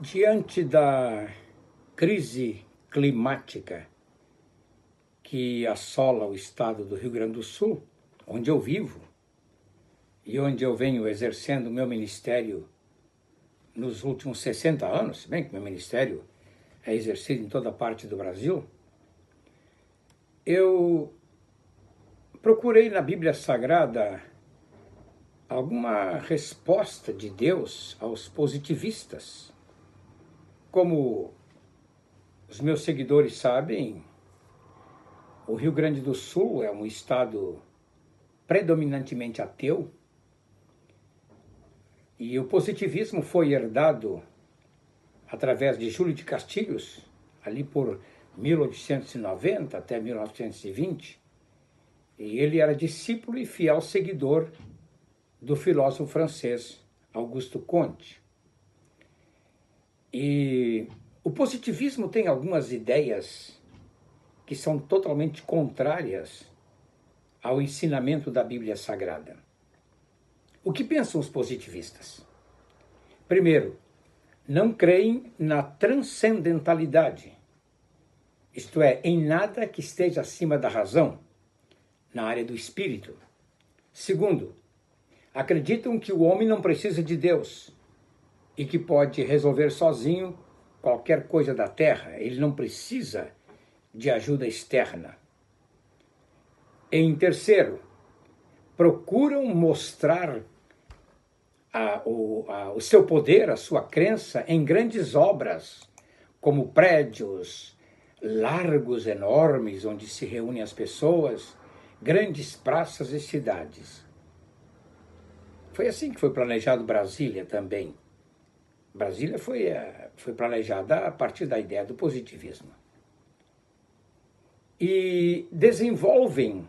Diante da crise climática que assola o estado do Rio Grande do Sul, onde eu vivo e onde eu venho exercendo o meu ministério nos últimos 60 anos, se bem que meu ministério é exercido em toda parte do Brasil, eu procurei na Bíblia Sagrada alguma resposta de Deus aos positivistas. Como os meus seguidores sabem, o Rio Grande do Sul é um estado predominantemente ateu e o positivismo foi herdado através de Júlio de Castilhos, ali por 1890 até 1920, e ele era discípulo e fiel seguidor do filósofo francês Auguste Comte. E o positivismo tem algumas ideias que são totalmente contrárias ao ensinamento da Bíblia Sagrada. O que pensam os positivistas? Primeiro, não creem na transcendentalidade, isto é, em nada que esteja acima da razão, na área do espírito. Segundo, acreditam que o homem não precisa de Deus e que pode resolver sozinho qualquer coisa da terra, ele não precisa de ajuda externa. Em terceiro, procuram mostrar o seu poder, a sua crença em grandes obras, como prédios, largos enormes onde se reúnem as pessoas, grandes praças e cidades. Foi assim que foi planejado Brasília também. Brasília foi planejada a partir da ideia do positivismo. E desenvolvem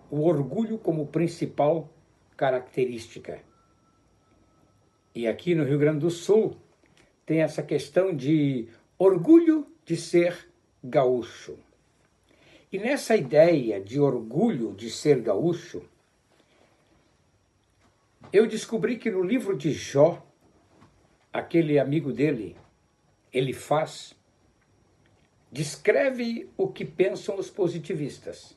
o orgulho como principal característica. E aqui no Rio Grande do Sul tem essa questão de orgulho de ser gaúcho. E nessa ideia de orgulho de ser gaúcho, eu descobri que no livro de Jó, aquele amigo dele, Elifaz, descreve o que pensam os positivistas.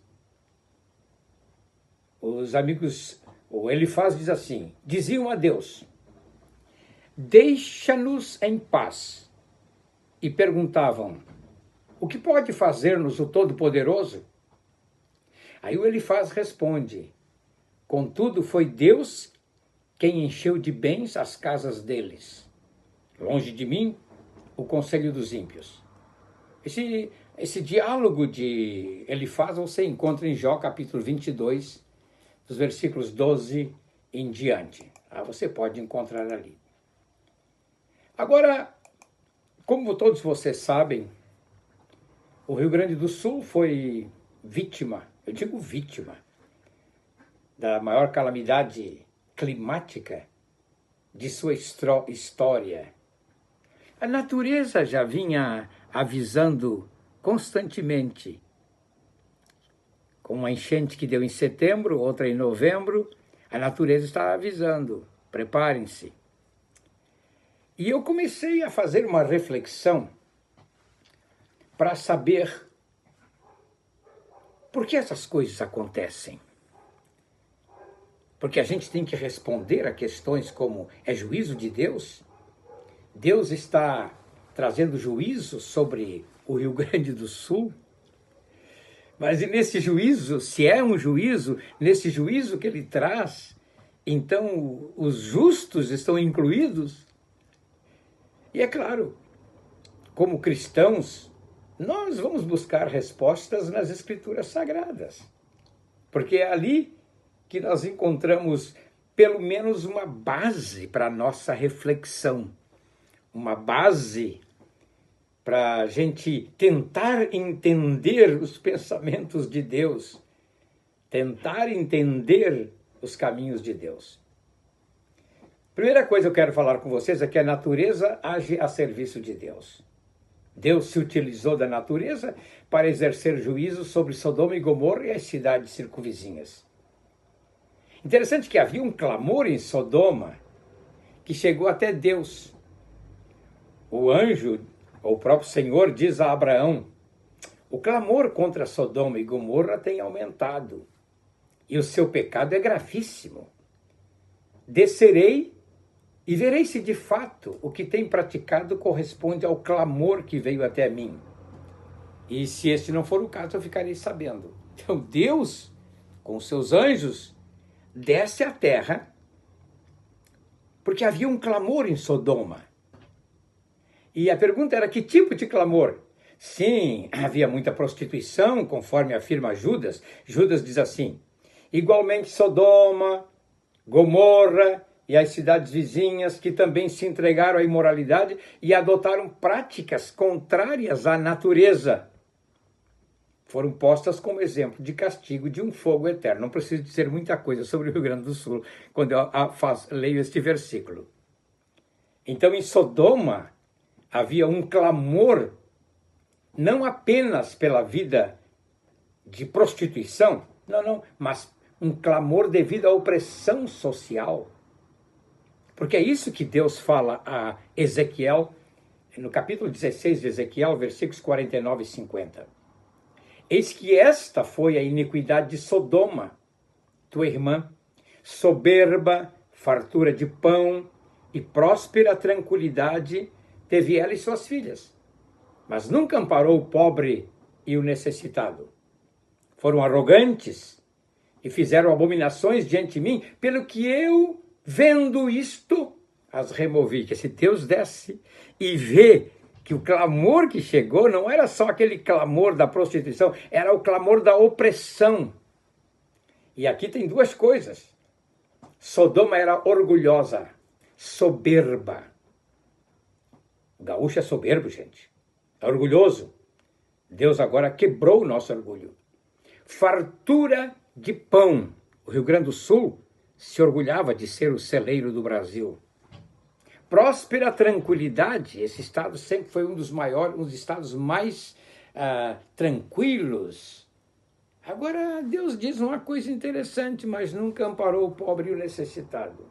Os amigos, o Elifaz diz assim, diziam a Deus, deixa-nos em paz. E perguntavam, o que pode fazer-nos o Todo-Poderoso? Aí o Elifaz responde, contudo foi Deus quem encheu de bens as casas deles. Longe de mim, o conselho dos ímpios. Esse diálogo de Elifaz você encontra em Jó, capítulo 22, dos versículos 12 em diante. Você pode encontrar ali. Agora, como todos vocês sabem, o Rio Grande do Sul foi vítima, eu digo vítima, da maior calamidade climática de sua história. A natureza já vinha avisando constantemente, com uma enchente que deu em setembro, outra em novembro, a natureza está avisando, preparem-se. E eu comecei a fazer uma reflexão para saber por que essas coisas acontecem. Porque a gente tem que responder a questões como, é juízo de Deus? Deus está trazendo juízo sobre o Rio Grande do Sul? Mas nesse juízo, se é um juízo, nesse juízo que ele traz, então os justos estão incluídos? E é claro, como cristãos, nós vamos buscar respostas nas Escrituras Sagradas. Porque é ali que nós encontramos pelo menos uma base para a nossa reflexão. Uma base para a gente tentar entender os pensamentos de Deus, tentar entender os caminhos de Deus. Primeira coisa que eu quero falar com vocês é que a natureza age a serviço de Deus. Deus se utilizou da natureza para exercer juízo sobre Sodoma e Gomorra e as cidades circunvizinhas. Interessante que havia um clamor em Sodoma que chegou até Deus. o anjo, ou o próprio Senhor, diz a Abraão: o clamor contra Sodoma e Gomorra tem aumentado, e o seu pecado é gravíssimo. Descerei e verei se de fato o que tem praticado corresponde ao clamor que veio até mim. E se este não for o caso, eu ficarei sabendo. Então Deus, com seus anjos, desce à terra, porque havia um clamor em Sodoma. E a pergunta era: que tipo de clamor? Sim, havia muita prostituição, conforme afirma Judas. Judas diz assim: igualmente Sodoma, Gomorra e as cidades vizinhas, que também se entregaram à imoralidade e adotaram práticas contrárias à natureza, foram postas como exemplo de castigo de um fogo eterno. Não preciso dizer muita coisa sobre o Rio Grande do Sul quando eu leio este versículo. Então, em Sodoma, havia um clamor, não apenas pela vida de prostituição, não, mas um clamor devido à opressão social. Porque é isso que Deus fala a Ezequiel, no capítulo 16 de Ezequiel, versículos 49 e 50. Eis que esta foi a iniquidade de Sodoma, tua irmã, soberba, fartura de pão e próspera tranquilidade teve ela e suas filhas, mas nunca amparou o pobre e o necessitado. Foram arrogantes e fizeram abominações diante de mim, pelo que eu, vendo isto, as removi. Que se Deus desce e vê que o clamor que chegou não era só aquele clamor da prostituição, era o clamor da opressão. E aqui tem duas coisas. Sodoma era orgulhosa, soberba. O gaúcho é soberbo, gente. É orgulhoso. Deus agora quebrou o nosso orgulho. Fartura de pão. O Rio Grande do Sul se orgulhava de ser o celeiro do Brasil. Próspera tranquilidade. Esse estado sempre foi um dos maiores, um dos estados mais tranquilos. Agora, Deus diz uma coisa interessante: mas nunca amparou o pobre e o necessitado.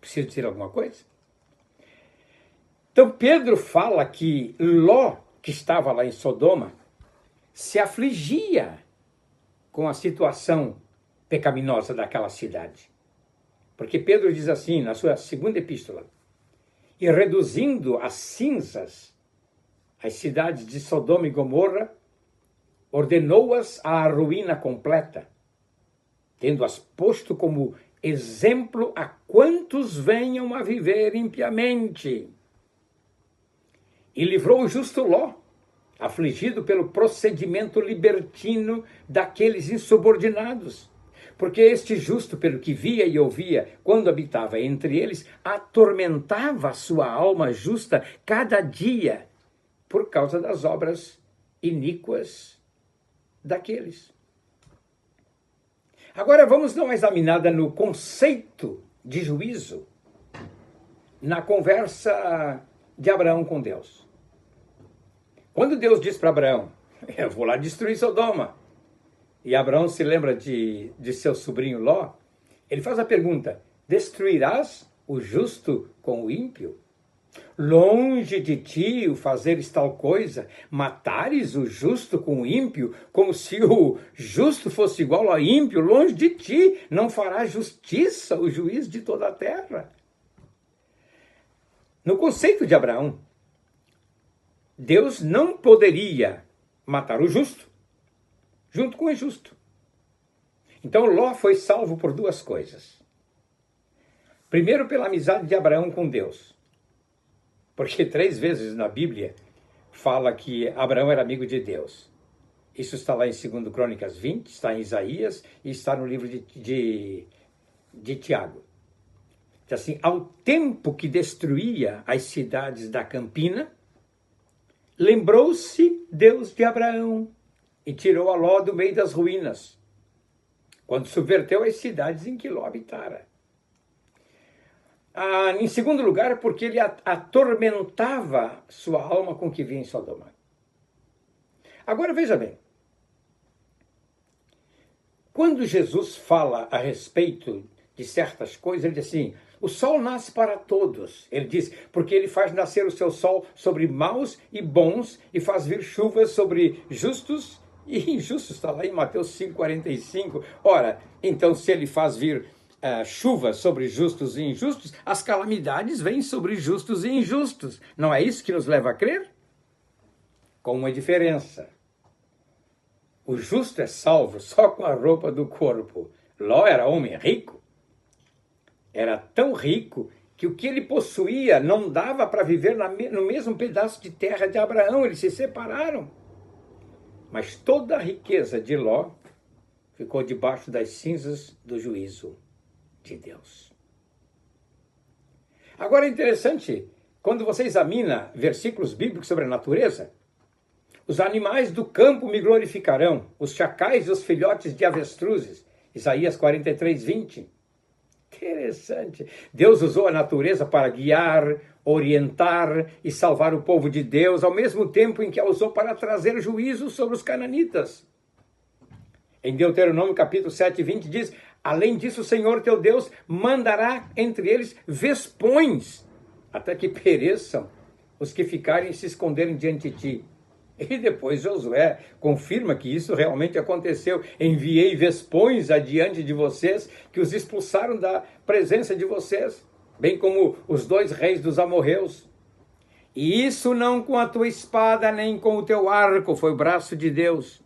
Preciso dizer alguma coisa? Então, Pedro fala que Ló, que estava lá em Sodoma, se afligia com a situação pecaminosa daquela cidade. Porque Pedro diz assim, na sua segunda epístola: e reduzindo a cinzas as cidades de Sodoma e Gomorra, ordenou-as à ruína completa, tendo-as posto como exemplo a quantos venham a viver impiamente. E livrou o justo Ló, afligido pelo procedimento libertino daqueles insubordinados, porque este justo, pelo que via e ouvia, quando habitava entre eles, atormentava a sua alma justa cada dia, por causa das obras iníquas daqueles. Agora vamos dar uma examinada no conceito de juízo na conversa de Abraão com Deus. Quando Deus diz para Abraão: eu vou lá destruir Sodoma, e Abraão se lembra de seu sobrinho Ló, ele faz a pergunta: destruirás o justo com o ímpio? Longe de ti o fazeres tal coisa, matares o justo com o ímpio, como se o justo fosse igual ao ímpio. Longe de ti não fará justiça o juiz de toda a terra. No conceito de Abraão, Deus não poderia matar o justo junto com o injusto. Então Ló foi salvo por duas coisas. Primeiro, pela amizade de Abraão com Deus. Porque 3 vezes na Bíblia fala que Abraão era amigo de Deus. Isso está lá em 2 Crônicas 20, está em Isaías e está no livro de Tiago. Então, assim, ao tempo que destruía as cidades da Campina, lembrou-se Deus de Abraão e tirou a Ló do meio das ruínas, quando subverteu as cidades em que Ló habitara. Em segundo lugar, porque ele atormentava sua alma com o que via em Sodoma. Agora, veja bem. Quando Jesus fala a respeito de certas coisas, ele diz assim: O sol nasce para todos, ele diz, porque ele faz nascer o seu sol sobre maus e bons e faz vir chuvas sobre justos e injustos. Está lá em Mateus 5,45. Ora, então se ele faz vir chuva sobre justos e injustos, as calamidades vêm sobre justos e injustos. Não é isso que nos leva a crer? Com uma diferença. O justo é salvo só com a roupa do corpo. Ló era homem rico. Era tão rico que o que ele possuía não dava para viver no mesmo pedaço de terra de Abraão. Eles se separaram. Mas toda a riqueza de Ló ficou debaixo das cinzas do juízo de Deus. Agora é interessante, quando você examina versículos bíblicos sobre a natureza, os animais do campo me glorificarão, os chacais e os filhotes de avestruzes. Isaías 43, 20. Interessante. Deus usou a natureza para guiar, orientar e salvar o povo de Deus, ao mesmo tempo em que a usou para trazer juízo sobre os cananitas. Em Deuteronômio capítulo 7, 20 diz, além disso o Senhor teu Deus mandará entre eles vespões, até que pereçam os que ficarem e se esconderem diante de ti. E depois Josué confirma que isso realmente aconteceu. Enviei vespões adiante de vocês, que os expulsaram da presença de vocês, bem como os 2 reis dos amorreus. E isso não com a tua espada, nem com o teu arco, foi o braço de Deus.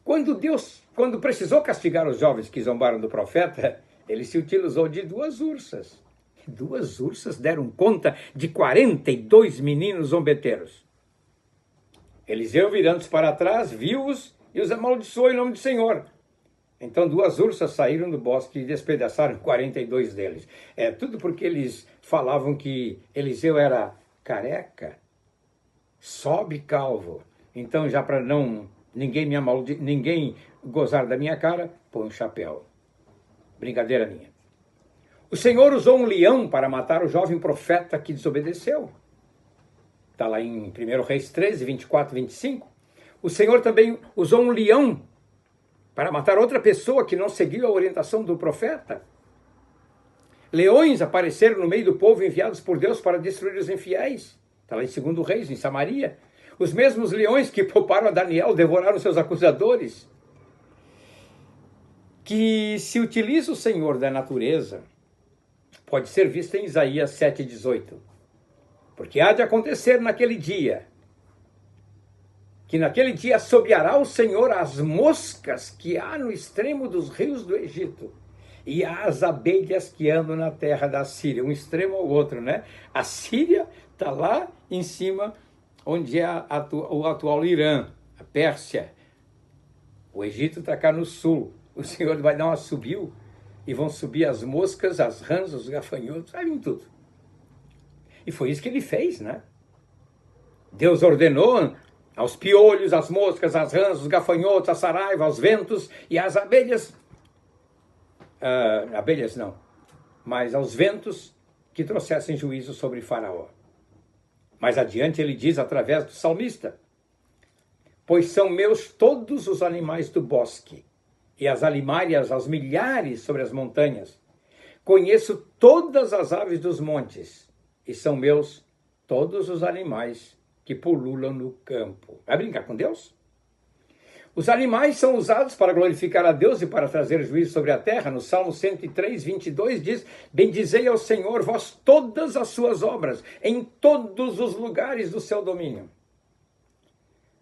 Quando precisou castigar os jovens que zombaram do profeta, ele se utilizou de 2 ursas. 2 ursas deram conta de 42 meninos zombeteiros. Eliseu, virando-se para trás, viu-os e os amaldiçoou em nome do Senhor. Então 2 ursas saíram do bosque e despedaçaram 42 deles. Tudo porque eles falavam que Eliseu era careca, sobe calvo. Então, já para não ninguém gozar da minha cara, põe um chapéu. Brincadeira minha. O Senhor usou um leão para matar o jovem profeta que desobedeceu. Está lá em 1 Reis 13, 24 e 25. O Senhor também usou um leão para matar outra pessoa que não seguiu a orientação do profeta. Leões apareceram no meio do povo enviados por Deus para destruir os infiéis. Está lá em 2 Reis, em Samaria. Os mesmos leões que pouparam a Daniel devoraram seus acusadores. Que se utiliza o Senhor da natureza pode ser visto em Isaías 7,18. Porque há de acontecer naquele dia, que naquele dia assobiará o Senhor as moscas que há no extremo dos rios do Egito, e as abelhas que andam na terra da Síria, um extremo ao outro, né? A Síria está lá em cima, onde é o atual Irã, a Pérsia. O Egito está cá no sul. O Senhor vai dar um assobio, e vão subir as moscas, as rãs, os gafanhotos, vai vir tudo. E foi isso que ele fez, né? Deus ordenou aos piolhos, às moscas, às rãs, os gafanhotos, a saraiva, aos ventos e às abelhas. Abelhas não, mas aos ventos que trouxessem juízo sobre Faraó. Mais adiante ele diz através do salmista, pois são meus todos os animais do bosque, e as alimárias aos milhares sobre as montanhas. Conheço todas as aves dos montes, e são meus todos os animais que pululam no campo. Vai brincar com Deus? Os animais são usados para glorificar a Deus e para trazer juízo sobre a terra. No Salmo 103, 22 diz, bendizei ao Senhor vós todas as suas obras, em todos os lugares do seu domínio.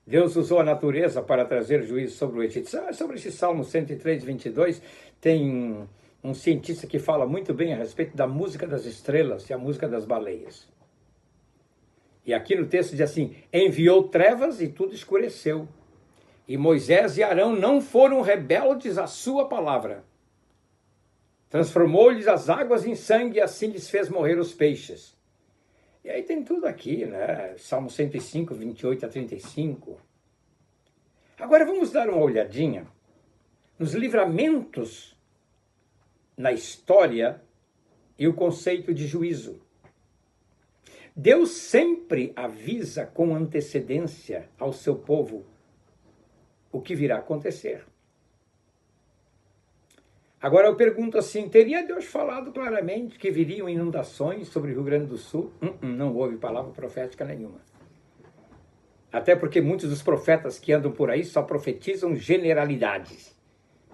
Deus usou a natureza para trazer juízo sobre o Egito. Sobre esse Salmo 103, 22, tem um cientista que fala muito bem a respeito da música das estrelas e a música das baleias. E aqui no texto diz assim, enviou trevas e tudo escureceu. E Moisés e Arão não foram rebeldes à sua palavra. Transformou-lhes as águas em sangue e assim lhes fez morrer os peixes. E aí tem tudo aqui, né? Salmo 105, 28 a 35. Agora vamos dar uma olhadinha nos livramentos na história e o conceito de juízo. Deus sempre avisa com antecedência ao seu povo o que virá a acontecer. Agora eu pergunto assim, teria Deus falado claramente que viriam inundações sobre o Rio Grande do Sul? Não houve palavra profética nenhuma. Até porque muitos dos profetas que andam por aí só profetizam generalidades.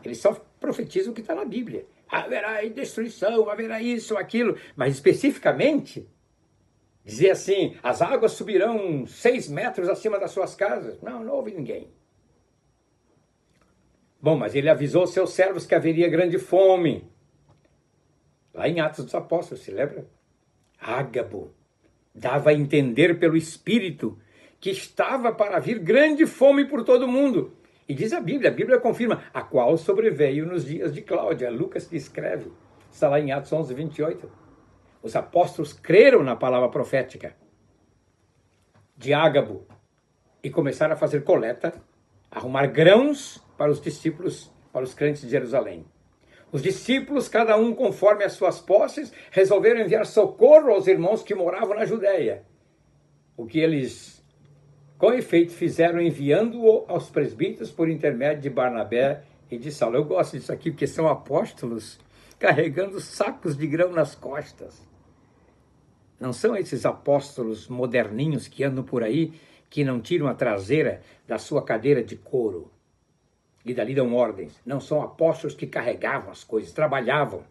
Eles só profetizam o que está na Bíblia. Haverá destruição, haverá isso, aquilo. Mas especificamente, dizer assim, as águas subirão 6 metros acima das suas casas. Não houve ninguém. Bom, mas ele avisou aos seus servos que haveria grande fome. Lá em Atos dos Apóstolos, se lembra? Ágabo dava a entender pelo Espírito que estava para vir grande fome por todo o mundo. E diz a Bíblia confirma, a qual sobreveio nos dias de Cláudia. Lucas que escreve, está lá em Atos 11, 28. Os apóstolos creram na palavra profética de Ágabo e começaram a fazer coleta, arrumar grãos para os discípulos, para os crentes de Jerusalém. Os discípulos, cada um conforme as suas posses, resolveram enviar socorro aos irmãos que moravam na Judéia. O que eles, com efeito, fizeram enviando-o aos presbíteros por intermédio de Barnabé e de Saulo. Eu gosto disso aqui porque são apóstolos carregando sacos de grão nas costas. Não são esses apóstolos moderninhos que andam por aí, que não tiram a traseira da sua cadeira de couro e dali dão ordens. Não, são apóstolos que carregavam as coisas, trabalhavam,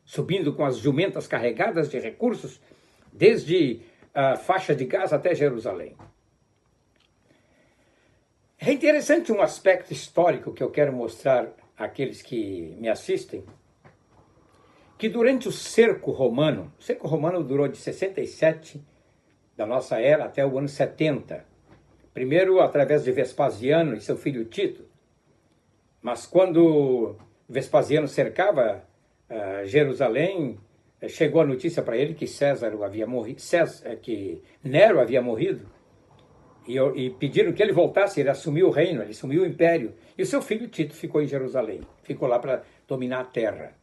subindo com as jumentas carregadas de recursos, desde a faixa de Gaza até Jerusalém. É interessante um aspecto histórico que eu quero mostrar àqueles que me assistem, que durante o cerco romano durou de 67 da nossa era até o ano 70, primeiro através de Vespasiano e seu filho Tito, mas quando Vespasiano cercava Jerusalém, chegou a notícia para ele que que Nero havia morrido, e pediram que ele voltasse, ele assumiu o reino, ele assumiu o império, e o seu filho Tito ficou em Jerusalém, ficou lá para dominar a terra.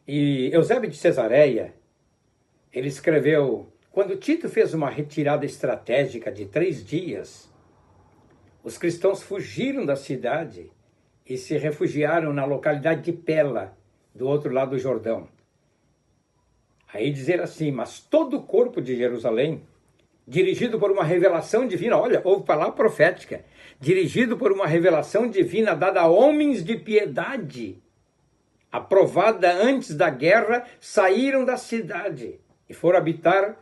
E Eusébio de Cesareia, ele escreveu, quando Tito fez uma retirada estratégica de 3 dias, os cristãos fugiram da cidade e se refugiaram na localidade de Pela, do outro lado do Jordão. Aí dizer assim, mas todo o corpo de Jerusalém, dirigido por uma revelação divina, olha, houve palavra profética, dirigido por uma revelação divina dada a homens de piedade, aprovada antes da guerra, saíram da cidade e foram habitar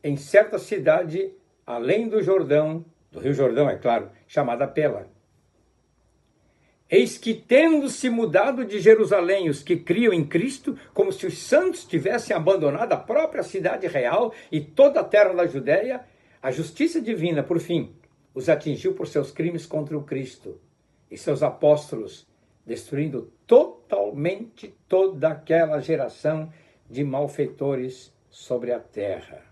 em certa cidade além do Jordão, do Rio Jordão, é claro, chamada Pela. Eis que, tendo-se mudado de Jerusalém os que criam em Cristo, como se os santos tivessem abandonado a própria cidade real e toda a terra da Judéia, a justiça divina, por fim, os atingiu por seus crimes contra o Cristo e seus apóstolos, destruindo totalmente toda aquela geração de malfeitores sobre a terra.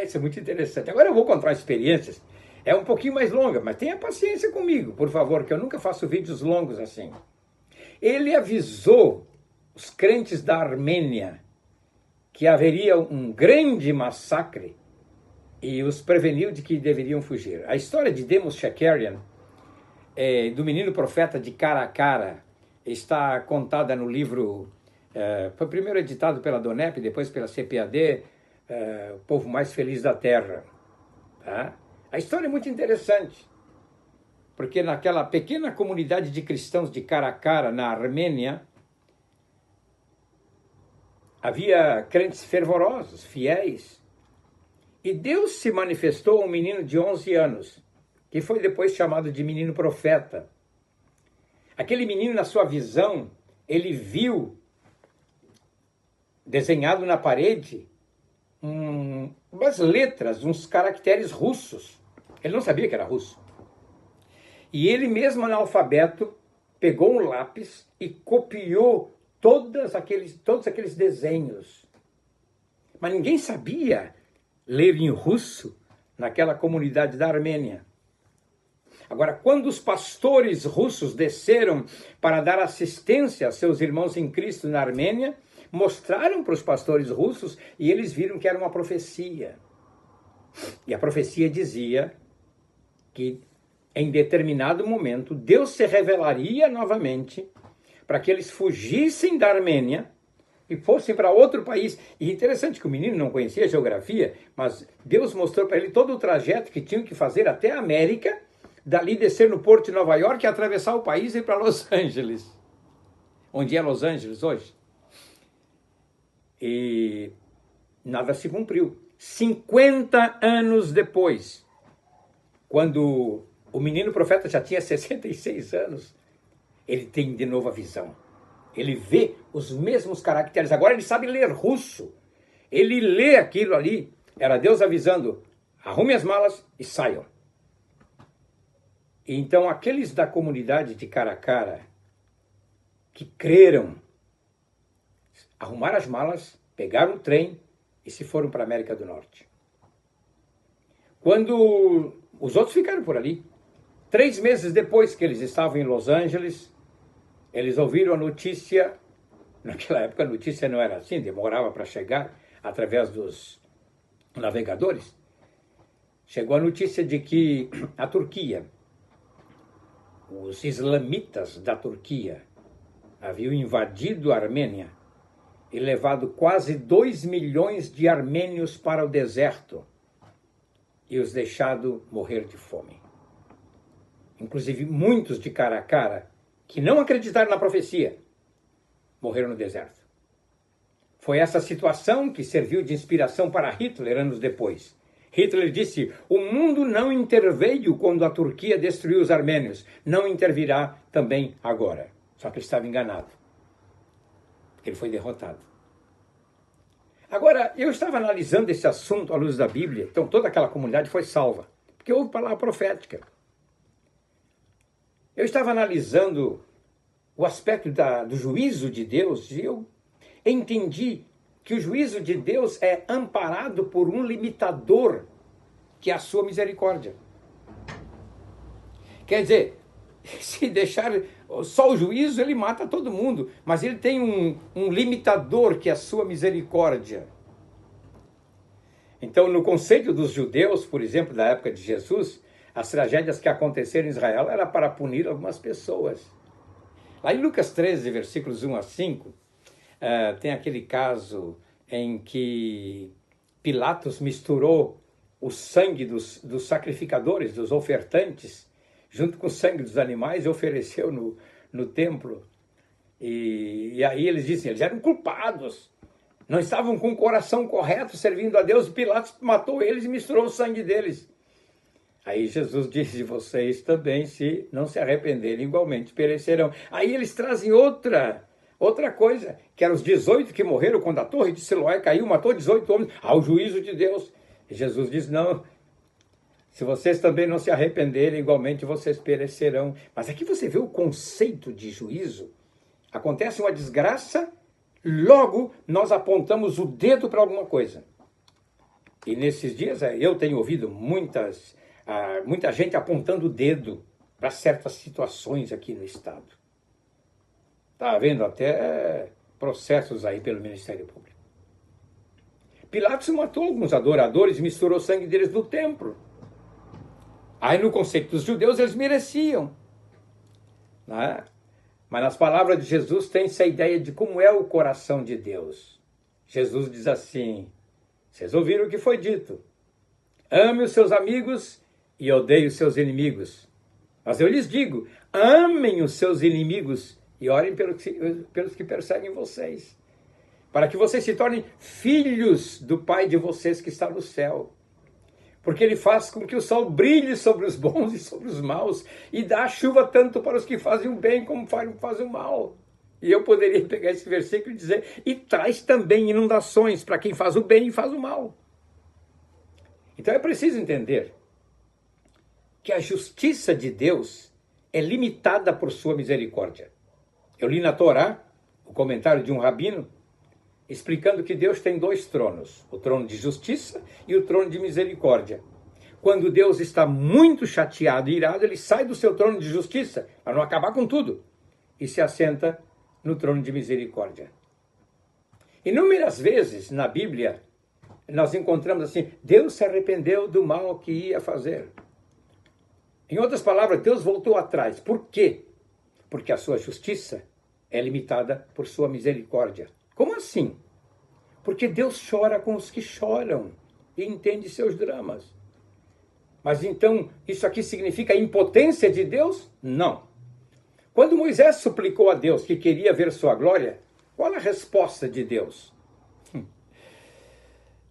Isso é muito interessante. Agora eu vou contar experiências. É um pouquinho mais longa, mas tenha paciência comigo, por favor, que eu nunca faço vídeos longos assim. Ele avisou os crentes da Armênia que haveria um grande massacre e os preveniu de que deveriam fugir. A história de Demos Shakarian, do menino profeta de Cara a Cara, está contada no livro, foi primeiro editado pela Donep, depois pela CPAD, O Povo Mais Feliz da Terra. Tá? A história é muito interessante, porque naquela pequena comunidade de cristãos de Cara a Cara, na Armênia, havia crentes fervorosos, fiéis, e Deus se manifestou a um menino de 11 anos, que foi depois chamado de menino profeta. Aquele menino, na sua visão, ele viu desenhado na parede umas letras, uns caracteres russos. Ele não sabia que era russo. E ele mesmo, analfabeto, pegou um lápis e copiou todos aqueles desenhos. Mas ninguém sabia ler em russo naquela comunidade da Armênia. Agora, quando os pastores russos desceram para dar assistência a seus irmãos em Cristo na Armênia, mostraram para os pastores russos e eles viram que era uma profecia. E a profecia dizia que em determinado momento Deus se revelaria novamente para que eles fugissem da Armênia e fossem para outro país. E interessante que o menino não conhecia a geografia, mas Deus mostrou para ele todo o trajeto que tinham que fazer até a América, dali descer no porto de Nova York, atravessar o país e ir para Los Angeles. Onde é Los Angeles hoje? E nada se cumpriu. 50 anos depois, quando o menino profeta já tinha 66 anos, ele tem de novo a visão. Ele vê os mesmos caracteres. Agora ele sabe ler russo. Ele lê aquilo ali. Era Deus avisando: arrume as malas e saiam. E então aqueles da comunidade de Caracara que creram, arrumaram as malas, pegaram o trem e se foram para a América do Norte. Quando os outros ficaram por ali, 3 meses depois que eles estavam em Los Angeles, eles ouviram a notícia. Naquela época a notícia não era assim, demorava para chegar através dos navegadores. Chegou a notícia de que a Turquia, os islamitas da Turquia, haviam invadido a Armênia e levado quase 2 milhões de armênios para o deserto e os deixado morrer de fome. Inclusive muitos de Caracara, que não acreditaram na profecia, morreram no deserto. Foi essa situação que serviu de inspiração para Hitler anos depois. Hitler disse: o mundo não interveio quando a Turquia destruiu os armênios, não intervirá também agora. Só que ele estava enganado, porque ele foi derrotado. Agora, eu estava analisando esse assunto à luz da Bíblia, então toda aquela comunidade foi salva, porque houve palavra profética. Eu estava analisando o aspecto do juízo de Deus e eu entendi que o juízo de Deus é amparado por um limitador, que é a sua misericórdia. Quer dizer, se deixar só o juízo, ele mata todo mundo, mas ele tem um limitador, que é a sua misericórdia. Então, no conceito dos judeus, por exemplo, da época de Jesus, as tragédias que aconteceram em Israel era para punir algumas pessoas. Lá em Lucas 13, versículos 1 a 5, tem aquele caso em que Pilatos misturou o sangue dos sacrificadores, dos ofertantes, junto com o sangue dos animais, e ofereceu no templo. E aí eles dizem, eles eram culpados, não estavam com o coração correto servindo a Deus, Pilatos matou eles e misturou o sangue deles. Aí Jesus disse: vocês também, se não se arrependerem, igualmente perecerão. Aí eles trazem outra coisa, que eram os 18 que morreram quando a torre de Siloé caiu, matou 18 homens, ao juízo de Deus. E Jesus diz: não, se vocês também não se arrependerem, igualmente vocês perecerão. Mas aqui você vê o conceito de juízo. Acontece uma desgraça, logo nós apontamos o dedo para alguma coisa. E nesses dias eu tenho ouvido muita gente apontando o dedo para certas situações aqui no Estado. Está havendo até processos aí pelo Ministério Público. Pilatos matou alguns adoradores e misturou o sangue deles no templo. Aí no conceito dos judeus eles mereciam, né? Mas nas palavras de Jesus tem essa ideia de como é o coração de Deus. Jesus diz assim: vocês ouviram o que foi dito, ame os seus amigos e odeie os seus inimigos. Mas eu lhes digo, amem os seus inimigos e orem pelos que perseguem vocês, para que vocês se tornem filhos do Pai de vocês que está no céu. Porque ele faz com que o sol brilhe sobre os bons e sobre os maus, e dá chuva tanto para os que fazem o bem como para os que fazem o mal. E eu poderia pegar esse versículo e dizer, e traz também inundações para quem faz o bem e faz o mal. Então é preciso entender que a justiça de Deus é limitada por sua misericórdia. Eu li na Torá o comentário de um rabino explicando que Deus tem 2 tronos, o trono de justiça e o trono de misericórdia. Quando Deus está muito chateado e irado, ele sai do seu trono de justiça, para não acabar com tudo, e se assenta no trono de misericórdia. Inúmeras vezes na Bíblia, nós encontramos assim, Deus se arrependeu do mal que ia fazer. Em outras palavras, Deus voltou atrás. Por quê? Porque a sua justiça é limitada por sua misericórdia. Como assim? Porque Deus chora com os que choram e entende seus dramas. Mas então, isso aqui significa a impotência de Deus? Não. Quando Moisés suplicou a Deus que queria ver sua glória, qual a resposta de Deus?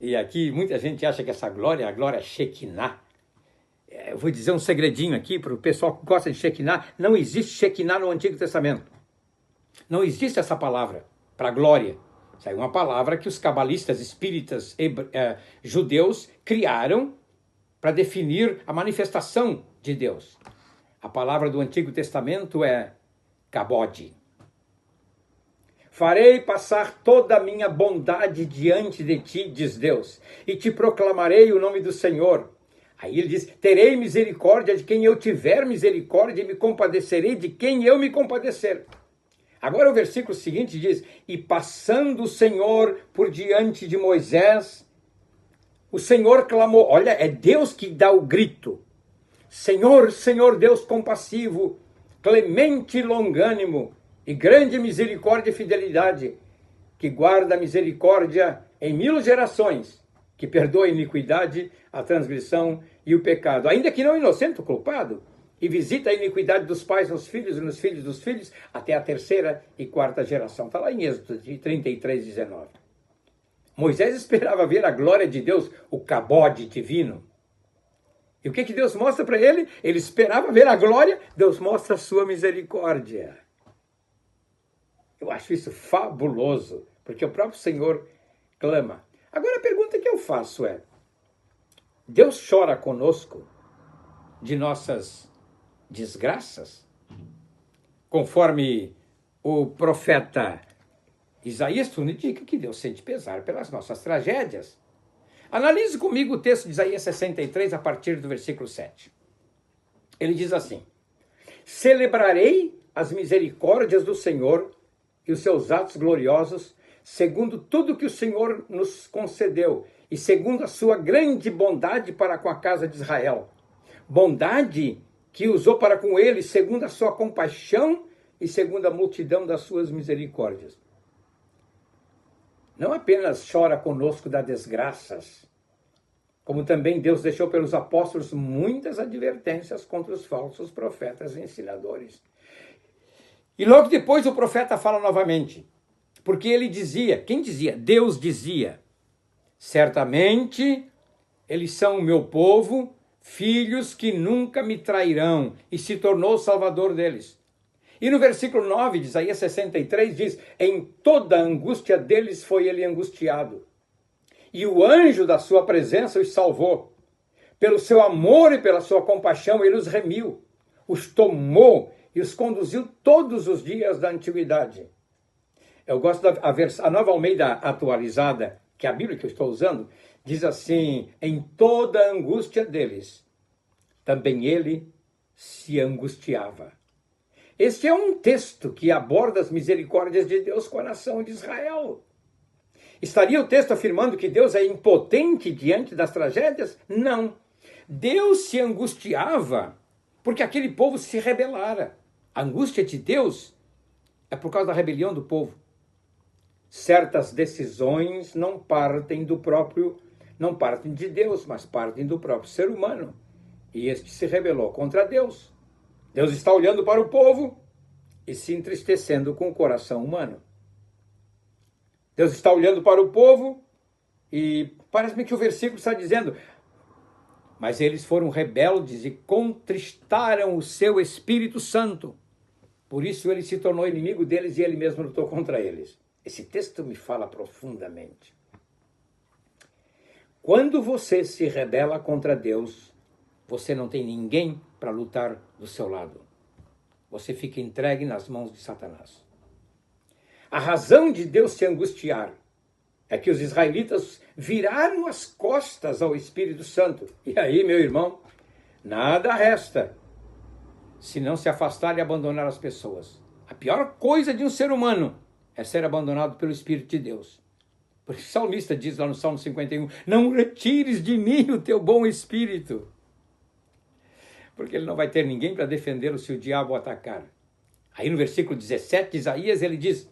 E aqui muita gente acha que essa glória é a glória Shekinah. Eu vou dizer um segredinho aqui para o pessoal que gosta de Shekinah. Não existe Shekinah no Antigo Testamento. Não existe essa palavra para glória. Isso é uma palavra que os cabalistas espíritas judeus criaram para definir a manifestação de Deus. A palavra do Antigo Testamento é kabod. Farei passar toda a minha bondade diante de ti, diz Deus, e te proclamarei o nome do Senhor. Aí ele diz, terei misericórdia de quem eu tiver misericórdia e me compadecerei de quem eu me compadecer. Agora o versículo seguinte diz, e passando o Senhor por diante de Moisés, o Senhor clamou, olha, é Deus que dá o grito. Senhor, Senhor Deus compassivo, clemente e longânimo, e grande misericórdia e fidelidade, que guarda a misericórdia em 1000 gerações, que perdoa a iniquidade, a transgressão e o pecado, ainda que não inocente o culpado, e visita a iniquidade dos pais nos filhos e nos filhos dos filhos, até a 3ª e 4ª geração. Está lá em Êxodo 33, 19. Moisés esperava ver a glória de Deus, o kabod divino. E o que Deus mostra para ele? Ele esperava ver a glória, Deus mostra a sua misericórdia. Eu acho isso fabuloso, porque o próprio Senhor clama. Agora a pergunta que eu faço é, Deus chora conosco de nossas desgraças? Conforme o profeta Isaías, tudo indica que Deus sente pesar pelas nossas tragédias. Analise comigo o texto de Isaías 63, a partir do versículo 7. Ele diz assim, celebrarei as misericórdias do Senhor e os seus atos gloriosos, segundo tudo que o Senhor nos concedeu, e segundo a sua grande bondade para com a casa de Israel. Bondade que usou para com ele, segundo a sua compaixão e segundo a multidão das suas misericórdias. Não apenas chora conosco das desgraças, como também Deus deixou pelos apóstolos muitas advertências contra os falsos profetas e ensinadores. E logo depois o profeta fala novamente, porque ele dizia, quem dizia? Deus dizia, certamente eles são o meu povo, filhos que nunca me trairão, e se tornou o salvador deles. E no versículo 9 de Isaías 63 diz, em toda a angústia deles foi ele angustiado, e o anjo da sua presença os salvou. Pelo seu amor e pela sua compaixão ele os remiu, os tomou e os conduziu todos os dias da antiguidade. Eu gosto a Nova Almeida atualizada, que é a Bíblia que eu estou usando, diz assim, em toda a angústia deles, também ele se angustiava. Este é um texto que aborda as misericórdias de Deus com a nação de Israel. Estaria o texto afirmando que Deus é impotente diante das tragédias? Não. Deus se angustiava porque aquele povo se rebelara. A angústia de Deus é por causa da rebelião do povo. Certas decisões não partem de Deus, mas partem do próprio ser humano. E este se rebelou contra Deus. Deus está olhando para o povo e se entristecendo com o coração humano. Deus está olhando para o povo e parece-me que o versículo está dizendo, mas eles foram rebeldes e contristaram o seu Espírito Santo. Por isso ele se tornou inimigo deles e ele mesmo lutou contra eles. Esse texto me fala profundamente. Quando você se rebela contra Deus, você não tem ninguém para lutar do seu lado. Você fica entregue nas mãos de Satanás. A razão de Deus se angustiar é que os israelitas viraram as costas ao Espírito Santo. E aí, meu irmão, nada resta se não se afastar e abandonar as pessoas. A pior coisa de um ser humano é ser abandonado pelo Espírito de Deus. Por isso o salmista diz lá no Salmo 51, não retires de mim o teu bom espírito. Porque ele não vai ter ninguém para defendê-lo se o diabo o atacar. Aí no versículo 17 de Isaías ele diz: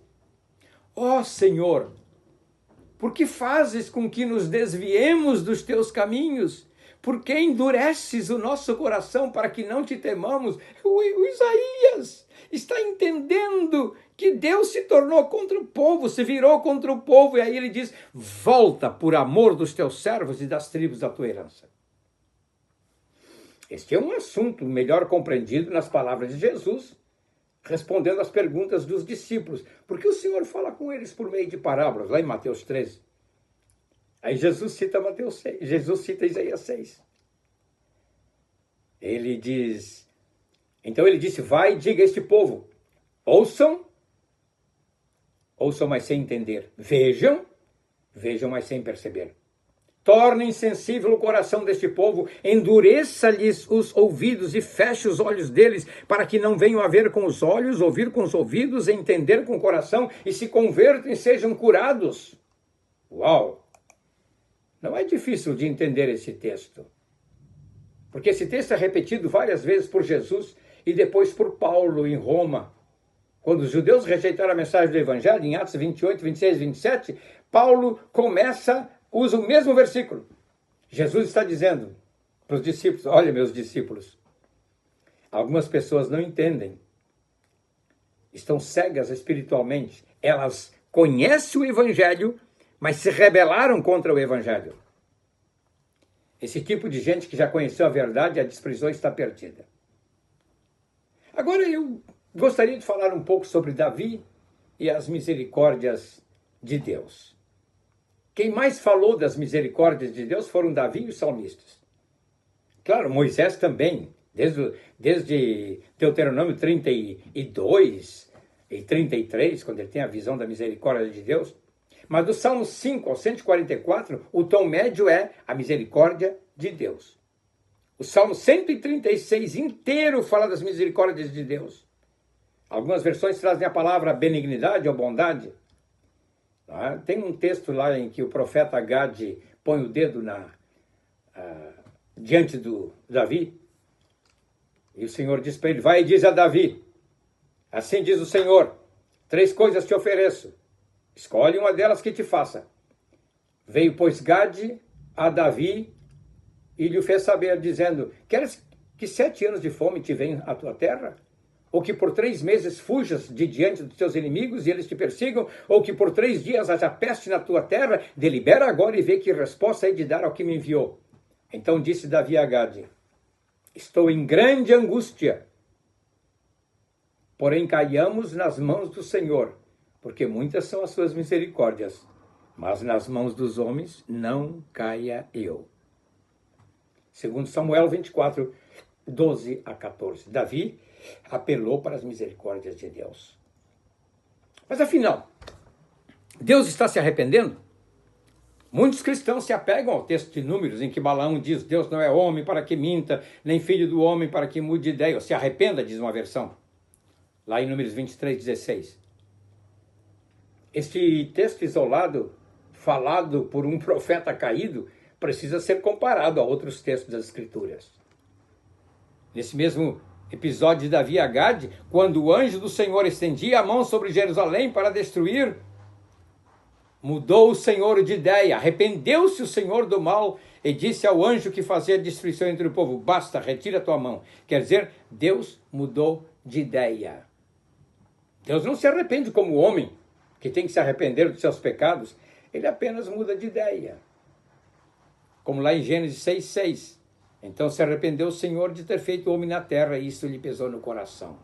ó Senhor, por que fazes com que nos desviemos dos teus caminhos? Por que endureces o nosso coração para que não te temamos? O Isaías está entendendo que Deus se tornou contra o povo, se virou contra o povo, e aí ele diz: volta por amor dos teus servos e das tribos da tua herança. Este é um assunto melhor compreendido nas palavras de Jesus, respondendo às perguntas dos discípulos, porque o Senhor fala com eles por meio de parábolas, lá em Mateus 13. Aí Jesus cita Isaías 6. Ele diz, então ele disse: vai e diga a este povo, ouçam, mas sem entender, vejam, mas sem perceber. Torne insensível o coração deste povo, endureça-lhes os ouvidos e feche os olhos deles, para que não venham a ver com os olhos, ouvir com os ouvidos, entender com o coração, e se convertam e sejam curados. Uau! Não é difícil de entender esse texto, porque esse texto é repetido várias vezes por Jesus e depois por Paulo em Roma. Quando os judeus rejeitaram a mensagem do Evangelho, em Atos 28, 26 e 27, Paulo usa o mesmo versículo. Jesus está dizendo para os discípulos: olha, meus discípulos, algumas pessoas não entendem, estão cegas espiritualmente, elas conhecem o Evangelho, mas se rebelaram contra o Evangelho. Esse tipo de gente que já conheceu a verdade, a desprezou, está perdida. Agora eu gostaria de falar um pouco sobre Davi e as misericórdias de Deus. Quem mais falou das misericórdias de Deus foram Davi e os salmistas. Claro, Moisés também, desde Deuteronômio 32 e 33, quando ele tem a visão da misericórdia de Deus. Mas do Salmo 5 ao 144, o tom médio é a misericórdia de Deus. O Salmo 136 inteiro fala das misericórdias de Deus. Algumas versões trazem a palavra benignidade ou bondade. Tem um texto lá em que o profeta Gade põe o dedo diante do Davi, e o Senhor diz para ele: vai e diz a Davi, assim diz o Senhor, 3 coisas te ofereço, escolhe uma delas que te faça. Veio, pois, Gade a Davi e lhe fez saber, dizendo: queres que 7 anos de fome te venham à tua terra? Ou que por 3 meses fujas de diante dos teus inimigos e eles te persigam? Ou que por 3 dias haja peste na tua terra? Delibera agora e vê que resposta hei de dar ao que me enviou. Então disse Davi a Gade: estou em grande angústia, porém caiamos nas mãos do Senhor, porque muitas são as suas misericórdias, mas nas mãos dos homens não caia eu. Segundo Samuel 24, 12 a 14. Davi apelou para as misericórdias de Deus. Mas afinal, Deus está se arrependendo? Muitos cristãos se apegam ao texto de Números, em que Balaão diz: Deus não é homem para que minta, nem filho do homem para que mude de ideia. Ou se arrependa, diz uma versão. Lá em Números 23, 16. Este texto isolado, falado por um profeta caído, precisa ser comparado a outros textos das Escrituras. Nesse mesmo episódio de Davi a Gade, quando o anjo do Senhor estendia a mão sobre Jerusalém para destruir, mudou o Senhor de ideia, arrependeu-se o Senhor do mal e disse ao anjo que fazia destruição entre o povo: basta, retira a tua mão. Quer dizer, Deus mudou de ideia. Deus não se arrepende como o homem, que tem que se arrepender dos seus pecados. Ele apenas muda de ideia. Como lá em Gênesis 6:6. Então se arrependeu o Senhor de ter feito o homem na terra, e isso lhe pesou no coração.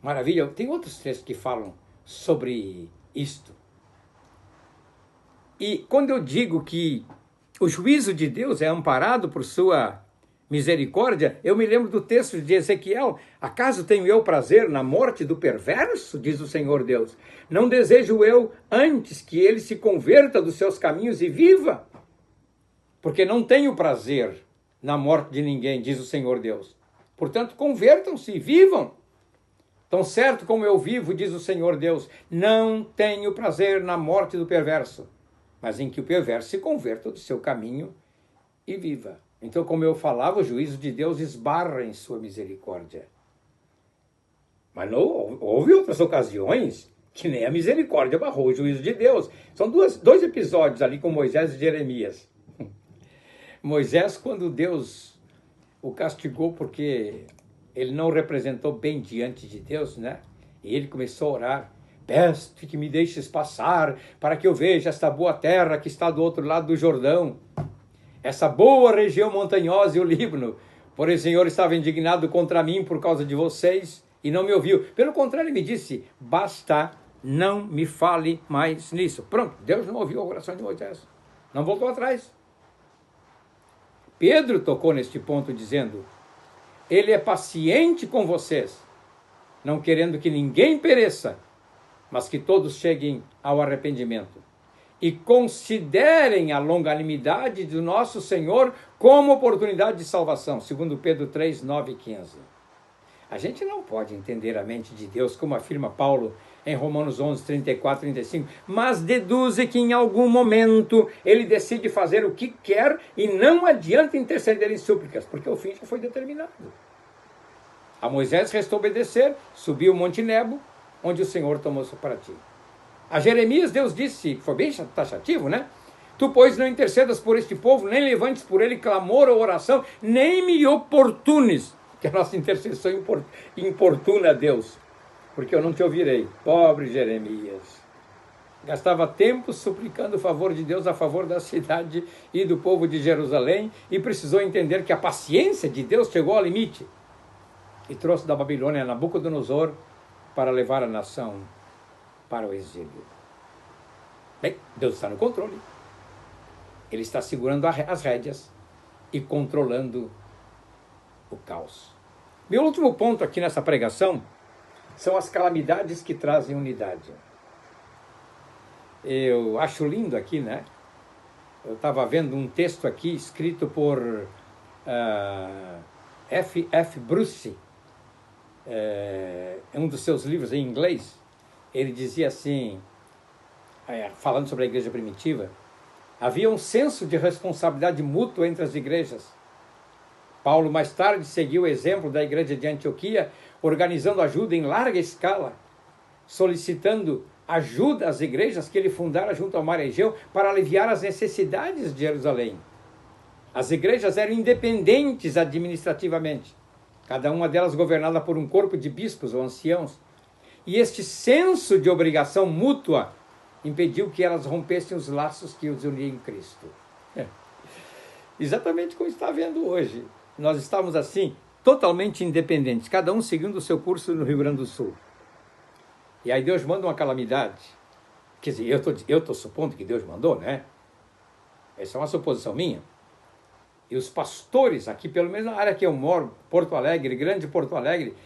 Maravilha. Tem outros textos que falam sobre isto. E quando eu digo que o juízo de Deus é amparado por sua misericórdia, eu me lembro do texto de Ezequiel: acaso tenho eu prazer na morte do perverso, diz o Senhor Deus? Não desejo eu antes que ele se converta dos seus caminhos e viva? Porque não tenho prazer na morte de ninguém, diz o Senhor Deus. Portanto, convertam-se e vivam. Tão certo como eu vivo, diz o Senhor Deus, não tenho prazer na morte do perverso, mas em que o perverso se converta do seu caminho e viva. Então, como eu falava, o juízo de Deus esbarra em sua misericórdia. Mas não, houve outras ocasiões que nem a misericórdia barrou o juízo de Deus. São dois episódios ali com Moisés e Jeremias. Moisés, quando Deus o castigou porque ele não representou bem diante de Deus, né? E ele começou a orar: peço-te que me deixes passar, para que eu veja esta boa terra que está do outro lado do Jordão, essa boa região montanhosa e o Líbano. Porém, o Senhor estava indignado contra mim por causa de vocês e não me ouviu. Pelo contrário, ele me disse: basta, não me fale mais nisso. Pronto, Deus não ouviu a oração de Moisés, não voltou atrás. Pedro tocou neste ponto dizendo: ele é paciente com vocês, não querendo que ninguém pereça, mas que todos cheguem ao arrependimento. E considerem a longanimidade do nosso Senhor como oportunidade de salvação. Segundo Pedro 3, 9 e 15. A gente não pode entender a mente de Deus, como afirma Paulo em Romanos 11, 34 e 35, mas deduze que em algum momento ele decide fazer o que quer e não adianta interceder em súplicas, porque o fim já foi determinado. A Moisés restou obedecer, subiu o Monte Nebo, onde o Senhor tomou para ti. A Jeremias, Deus disse, foi bem taxativo, né? Tu, pois, não intercedas por este povo, nem levantes por ele clamor ou oração, nem me oportunes, que a nossa intercessão importuna a Deus, porque eu não te ouvirei. Pobre Jeremias. Gastava tempo suplicando o favor de Deus a favor da cidade e do povo de Jerusalém, e precisou entender que a paciência de Deus chegou ao limite, e trouxe da Babilônia Nabucodonosor para levar a nação para o exílio. Bem, Deus está no controle. Ele está segurando as rédeas e controlando o caos. Meu último ponto aqui nessa pregação são as calamidades que trazem unidade. Eu acho lindo aqui, né? Eu estava vendo um texto aqui escrito por F. Bruce, um dos seus livros em inglês. Ele dizia assim, falando sobre a igreja primitiva: havia um senso de responsabilidade mútua entre as igrejas. Paulo mais tarde seguiu o exemplo da igreja de Antioquia, organizando ajuda em larga escala, solicitando ajuda às igrejas que ele fundara junto ao mar Egeu para aliviar as necessidades de Jerusalém. As igrejas eram independentes administrativamente, cada uma delas governada por um corpo de bispos ou anciãos, e este senso de obrigação mútua impediu que elas rompessem os laços que os uniam em Cristo. Exatamente como está vendo hoje. Nós estamos assim, totalmente independentes, cada um seguindo o seu curso no Rio Grande do Sul. E aí Deus manda uma calamidade. Quer dizer, eu estou supondo que Deus mandou, né? Essa é uma suposição minha. E os pastores aqui, pelo menos na área que eu moro, Porto Alegre, Grande Porto Alegre,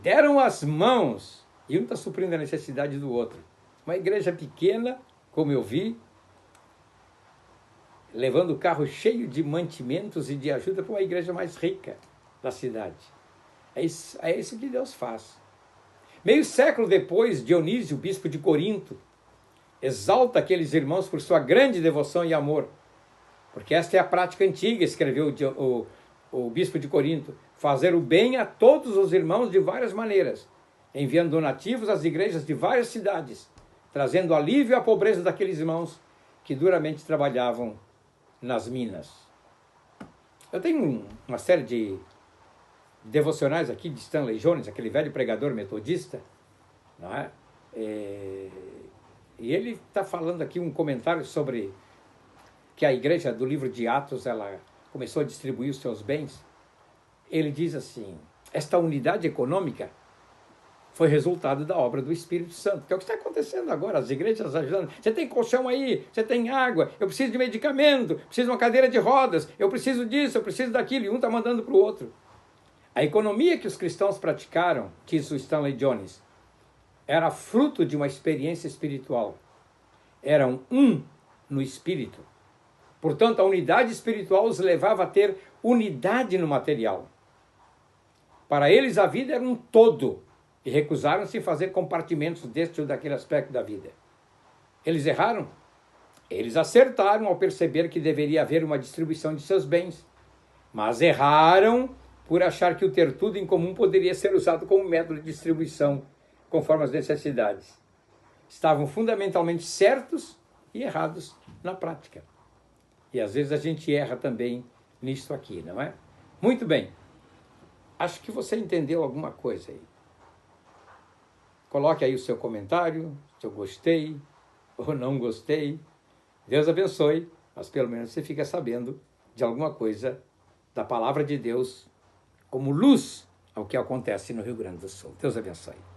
deram as mãos, e um está suprindo a necessidade do outro. Uma igreja pequena, como eu vi, levando o carro cheio de mantimentos e de ajuda para uma igreja mais rica da cidade. É isso que Deus faz. Meio século depois, Dionísio, bispo de Corinto, exalta aqueles irmãos por sua grande devoção e amor. Porque esta é a prática antiga, escreveu o bispo de Corinto: fazer o bem a todos os irmãos de várias maneiras, enviando donativos às igrejas de várias cidades, trazendo alívio à pobreza daqueles irmãos que duramente trabalhavam nas minas. Eu tenho uma série de devocionais aqui de Stanley Jones, aquele velho pregador metodista, não é? E ele está falando aqui um comentário sobre que a igreja do livro de Atos, ela começou a distribuir os seus bens. Ele diz assim: esta unidade econômica foi resultado da obra do Espírito Santo, que é o que está acontecendo agora, as igrejas ajudando. Você tem colchão aí, você tem água, eu preciso de medicamento, preciso de uma cadeira de rodas, eu preciso disso, eu preciso daquilo, e um está mandando para o outro. A economia que os cristãos praticaram, diz o Stanley Jones, era fruto de uma experiência espiritual. Eram um no espírito. Portanto, a unidade espiritual os levava a ter unidade no material. Para eles, a vida era um todo, e recusaram-se a fazer compartimentos deste ou daquele aspecto da vida. Eles erraram? Eles acertaram ao perceber que deveria haver uma distribuição de seus bens, mas erraram por achar que o ter tudo em comum poderia ser usado como método de distribuição, conforme as necessidades. Estavam fundamentalmente certos e errados na prática. E às vezes a gente erra também nisto aqui, não é? Muito bem. Acho que você entendeu alguma coisa aí. Coloque aí o seu comentário, se eu gostei ou não gostei. Deus abençoe, mas pelo menos você fica sabendo de alguma coisa da palavra de Deus como luz ao que acontece no Rio Grande do Sul. Deus abençoe.